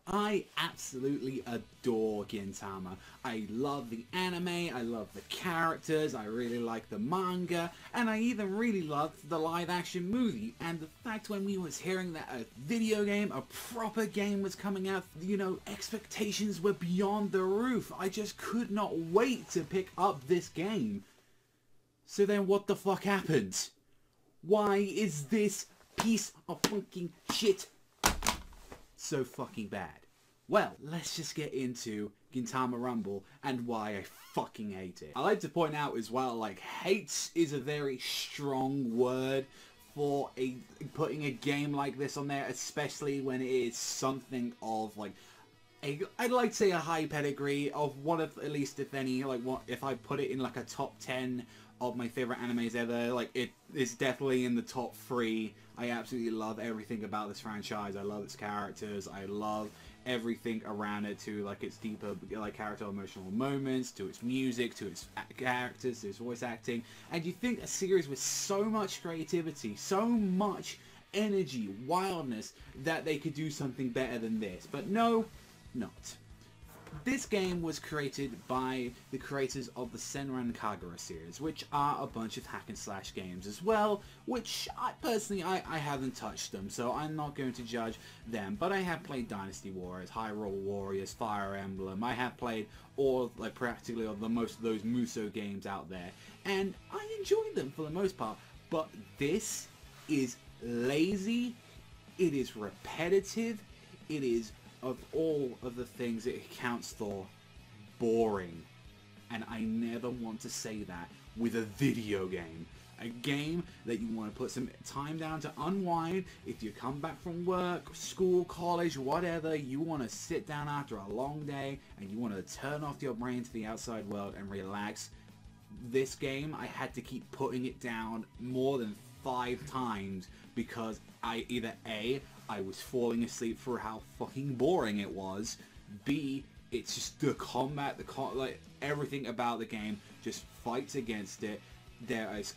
I absolutely adore Gintama. I love the anime, I love the characters, I really like the manga, and I even really loved the live action movie. And the fact when we was hearing that a video game, a proper game was coming out, you know, expectations were beyond the roof. I just could not wait to pick up this game. So then what the fuck happened? Why is this piece of fucking shit so fucking bad? Well, let's just get into Gintama Rumble and why I fucking hate it. I like to point out as well, like, hate is a very strong word for putting a game like this on there, especially when it is something of like I'd like to say a high pedigree of one of, at least if any, like what if I put it in like a top 10 of my favorite animes ever, like it is definitely in the top 3. I absolutely love everything about this franchise. I love its characters. I love everything around it, to like its deeper like character emotional moments, to its music, to its characters, to its voice acting. And you think a series with so much creativity, so much energy, wildness, that they could do something better than this. But no, not. This game was created by the creators of the Senran Kagura series, which are a bunch of hack and slash games as well, which I personally haven't touched them, so I'm not going to judge them. But I have played Dynasty Warriors, Hyrule Warriors, Fire Emblem. I have played all, like, practically all most of those Muso games out there, and I enjoyed them for the most part. But this is lazy, it is repetitive, it is, of all of the things it accounts for, boring. And I never want to say that with a video game. A game that you want to put some time down to unwind. If you come back from work, school, college, whatever, you want to sit down after a long day and you want to turn off your brain to the outside world and relax. This game, I had to keep putting it down more than 5 times because either A, I was falling asleep for how fucking boring it was, B, it's just the combat, like everything about the game just fights against it. There is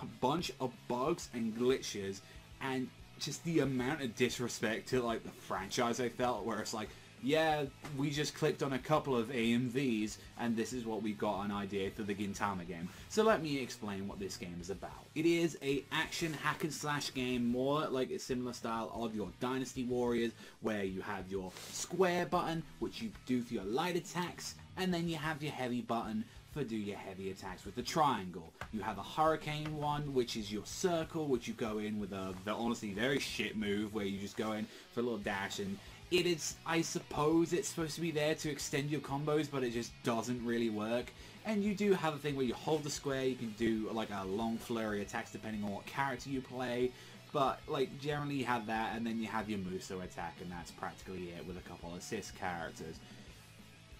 a bunch of bugs and glitches, and just the amount of disrespect to like the franchise I felt, where it's like, yeah, we just clicked on a couple of AMVs and this is what we got an idea for the Gintama game. So let me explain what this game is about. It is a action hack and slash game, more like a similar style of your Dynasty Warriors, where you have your square button, which you do for your light attacks, and then you have your heavy button for do your heavy attacks with the triangle. You have a hurricane one, which is your circle, which you go in with a honestly very shit move, where you just go in for a little dash, and it is, I suppose it's supposed to be there to extend your combos, but it just doesn't really work. And you do have a thing where you hold the square, you can do like a long flurry attacks depending on what character you play, but like generally you have that, and then you have your Muso attack, and that's practically it with a couple assist characters.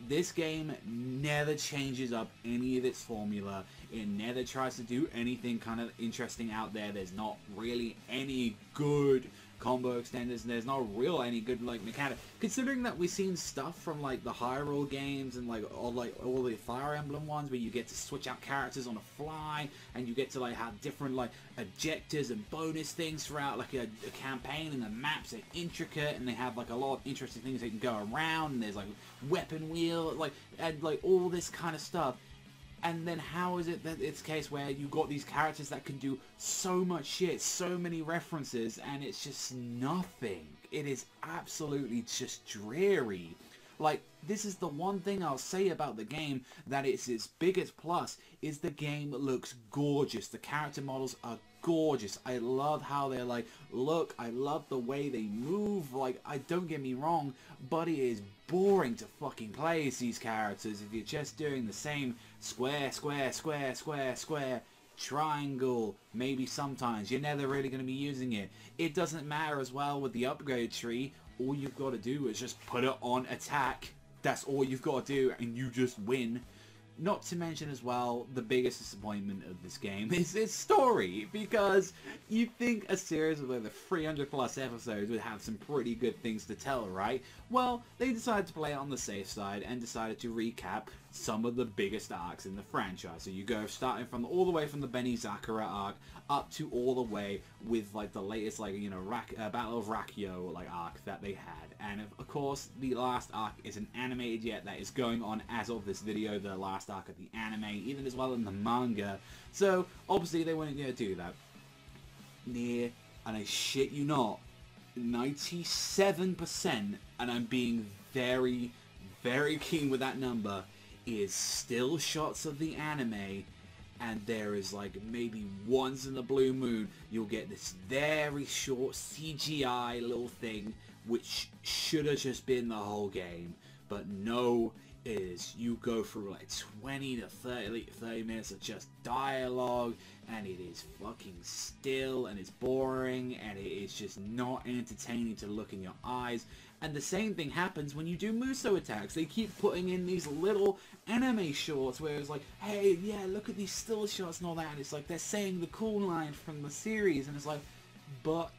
This game never changes up any of its formula. It never tries to do anything kind of interesting out there. There's not really any good combo extenders, and there's not real any good like mechanic. Considering that we've seen stuff from like the Hyrule games and like all the Fire Emblem ones, where you get to switch out characters on the fly, and you get to like have different like objectives and bonus things throughout like a campaign, and the maps are intricate, and they have like a lot of interesting things that can go around, and there's like weapon wheel, like, and like all this kind of stuff. And then how is it that it's a case where you got these characters that can do so much shit, so many references, and it's just nothing? It is absolutely just dreary. Like, this is the one thing I'll say about the game, that it's its biggest plus, is the game looks gorgeous. The character models are gorgeous. I love how they're like, look, I love the way they move. Like, don't get me wrong, but it is boring to fucking play as these characters if you're just doing the same square, square, square, square, square, triangle. Maybe sometimes you're never really going to be using it. It doesn't matter as well with the upgrade tree. All you've got to do is just put it on attack. That's all you've got to do, and you just win. Not to mention as well, the biggest disappointment of this game is its story, because you think a series of over 300 plus episodes would have some pretty good things to tell, right? Well, they decided to play it on the safe side and decided to recap some of the biggest arcs in the franchise. So you go starting from all the way from the Benizakura arc up to all the way with like the latest, like, you know, Battle of Rakio like arc that they had. And of course the last arc isn't animated yet. That is going on as of this video, the last arc of the anime, even as well in the manga. So obviously they weren't going to do that. And I shit you not, 97%, and I'm being very, very keen with that number, is still shots of the anime, and there is like maybe once in the blue moon you'll get this very short CGI little thing which should have just been the whole game, but no, it is. You go through like 20 to 30 minutes of just dialogue, and it is fucking still, and it's boring, and it is just not entertaining to look in your eyes. And the same thing happens when you do Muso attacks. They keep putting in these little anime shorts where it's like, hey, yeah, look at these still shots and all that, and it's like they're saying the cool line from the series, and it's like, but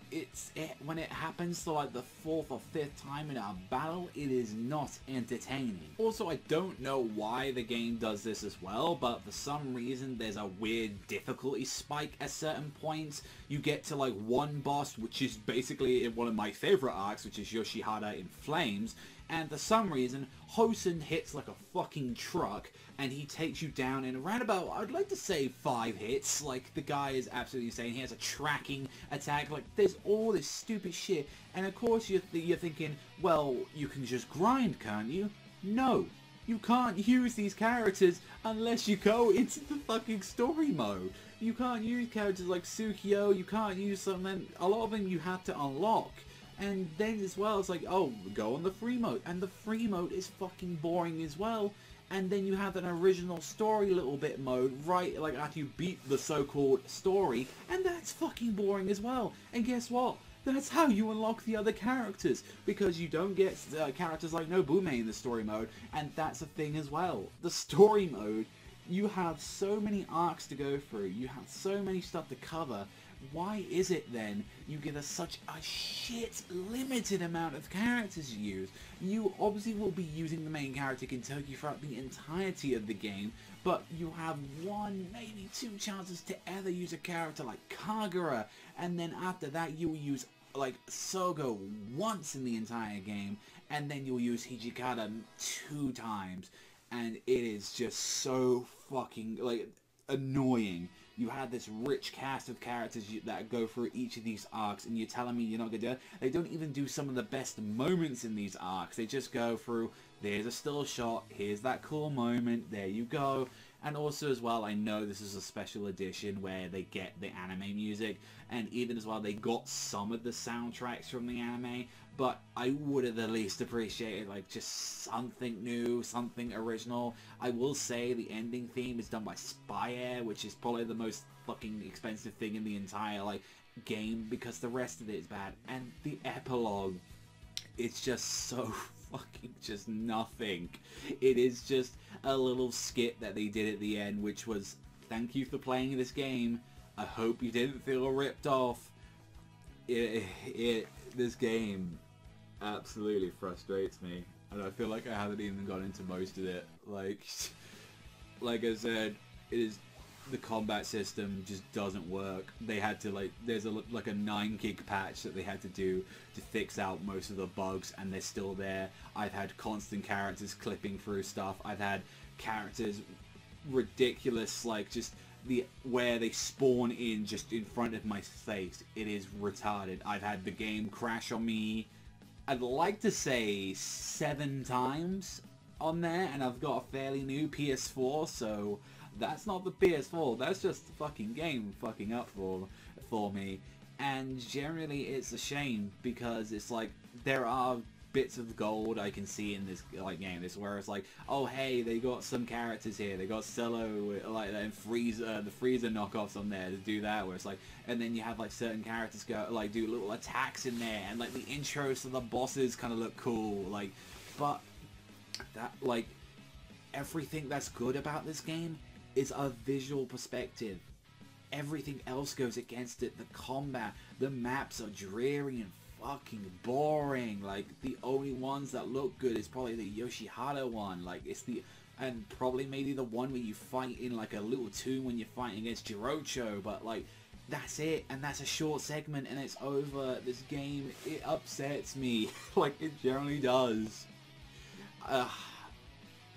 when it happens to like the 4th or 5th time in a battle, it is not entertaining. Also, I don't know why the game does this as well, but for some reason there's a weird difficulty spike at certain points. You get to like one boss, which is basically in one of my favorite arcs, which is Yoshihara in Flames, and for some reason Hosen hits like a fucking truck and he takes you down in around about, I'd like to say, 5 hits. Like, the guy is absolutely insane. He has a tracking attack. Like, there's all this stupid shit, and of course you're thinking, well, you can just grind, can't you? No, you can't use these characters unless you go into the fucking story mode. You can't use characters like Tsukio, you can't use something, a lot of them you have to unlock. And then as well, it's like, oh, go on the free mode, and the free mode is fucking boring as well. And then you have an original story little bit mode, right, like after you beat the so-called story, and that's fucking boring as well. And guess what? That's how you unlock the other characters, because you don't get characters like Nobume in the story mode, and that's a thing as well. The story mode, you have so many arcs to go through, you have so many stuff to cover. Why is it then you get such a shit limited amount of characters you use? You obviously will be using the main character Gintoki throughout the entirety of the game, but you have 1, maybe 2 chances to ever use a character like Kagura, and then after that you will use like Sogo once in the entire game, and then you'll use Hijikata 2 times, and it is just so fucking like annoying. You had this rich cast of characters that go through each of these arcs, and you're telling me you're not going to do it? They don't even do some of the best moments in these arcs. They just go through, there's a still shot, here's that cool moment, there you go. And also as well, I know this is a special edition where they get the anime music, and even as well, they got some of the soundtracks from the anime, but I would have at least appreciated like just something new, something original. I will say the ending theme is done by Spire, which is probably the most fucking expensive thing in the entire like game, because the rest of it is bad. And the epilogue, it's just so fucking just nothing. It is just a little skit that they did at the end, which was, thank you for playing this game, I hope you didn't feel ripped off. This game absolutely frustrates me, and I feel like I haven't even got into most of it. Like I said, the combat system just doesn't work. They had to like, there's like a 9 gig patch that they had to do to fix out most of the bugs, and they're still there. I've had constant characters clipping through stuff. I've had characters ridiculous, like just where they spawn in just in front of my face. It is retarded. I've had the game crash on me, I'd like to say 7 times on there, and I've got a fairly new PS4, so that's not the PS4, that's just the fucking game fucking up for me. And generally it's a shame, because it's like, there are bits of gold I can see in this like game. This where it's like, oh hey, they got some characters here. They got Cello like and Frieza, the Frieza knockoffs on there to do that. Where it's like, and then you have like certain characters go like do little attacks in there, and like the intros to the bosses kind of look cool. Like, but that like everything that's good about this game is a visual perspective. Everything else goes against it. The combat, the maps are dreary and fucking boring. Like, the only ones that look good is probably the Yoshihara one. Like, it's the and probably maybe the one where you fight in like a little tomb when you're fighting against Jirocho, but like that's it, and that's a short segment and it's over. This game, it upsets me like it generally does.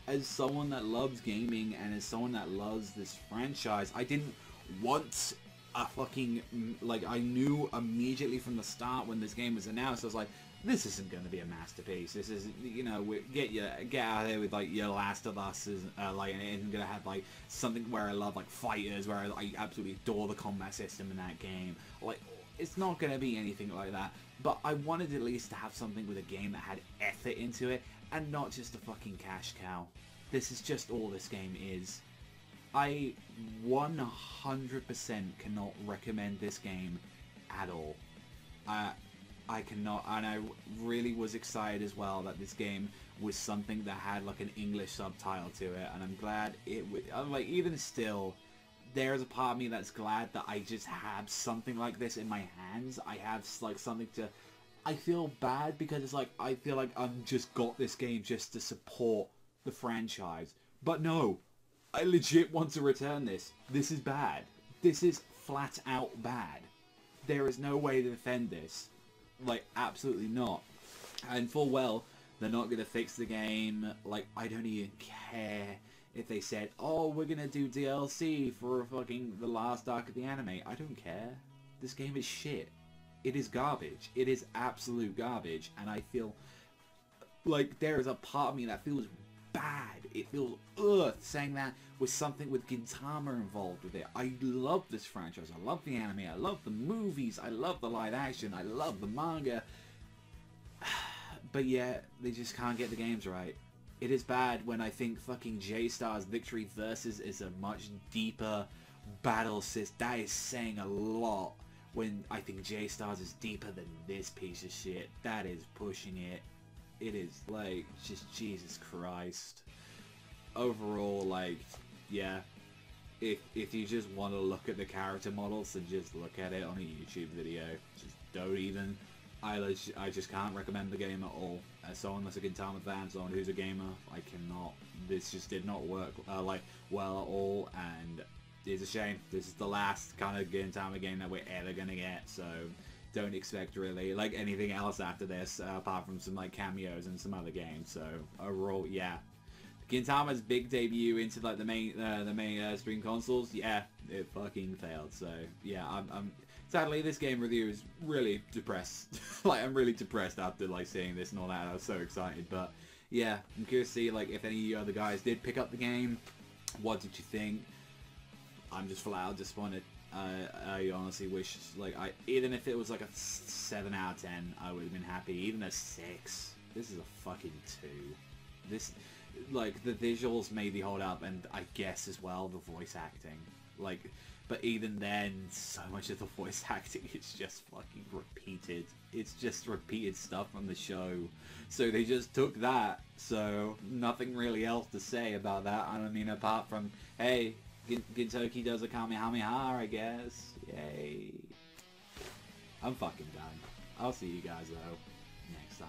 As someone that loves gaming and as someone that loves this franchise, I didn't want a fucking, like, I knew immediately from the start when this game was announced, I was like, this isn't going to be a masterpiece. This is, you know, get out of here with like your Last of Us, like, and it isn't going to have like something where I love like fighters, where I absolutely adore the combat system in that game. Like, it's not going to be anything like that. But I wanted at least to have something with a game that had effort into it, and not just a fucking cash cow. This is just all this game is. I 100% cannot recommend this game at all. I cannot, and I really was excited as well that this game was something that had like an English subtitle to it, and I'm glad it would. I'm like, even still, there's a part of me that's glad that I just have something like this in my hands. I have like something to. I feel bad because it's like I feel like I've just got this game just to support the franchise, but no, I legit want to return this. This is bad. This is flat out bad. There is no way to defend this. Like, absolutely not. And full well, they're not going to fix the game. Like, I don't even care if they said, oh, we're going to do DLC for fucking the last arc of the anime. I don't care. This game is shit. It is garbage. It is absolute garbage. And I feel like there is a part of me that feels bad. It feels saying that with something with Gintama involved with it. I love this franchise. I love the anime. I love the movies. I love the live action. I love the manga. But yeah, they just can't get the games right. It is bad when I think fucking J-Star's Victory Versus is a much deeper battle system. That is saying a lot when I think J-Stars is deeper than this piece of shit. That is pushing it. It is like, just Jesus Christ. Overall, like, yeah, if you just want to look at the character models, then just look at it on a YouTube video. Just don't even. I just can't recommend the game at all. As someone that's a Gintama fan, someone who's a gamer, I cannot. This just did not work like well at all, and it's a shame. This is the last kind of Gintama game that we're ever gonna get. So don't expect really like anything else after this, apart from some like cameos and some other games. So overall, yeah. Gintama's big debut into like the main stream consoles, yeah, it fucking failed. So yeah, I'm sadly this game review is really depressed. Like I'm really depressed after like seeing this and all that. I was so excited, but yeah, I'm curious to see like if any other guys did pick up the game. What did you think? I'm just flat out disappointed. I honestly wish like even if it was like a 7 out of 10, I would have been happy. Even a 6. This is a fucking 2. This. Like, the visuals maybe hold up, and I guess as well, the voice acting. Like, but even then, so much of the voice acting is just fucking repeated. It's just repeated stuff from the show. So they just took that, so nothing really else to say about that. I mean, apart from, hey, Gintoki does a Kamehameha, I guess. Yay. I'm fucking done. I'll see you guys, though, next time.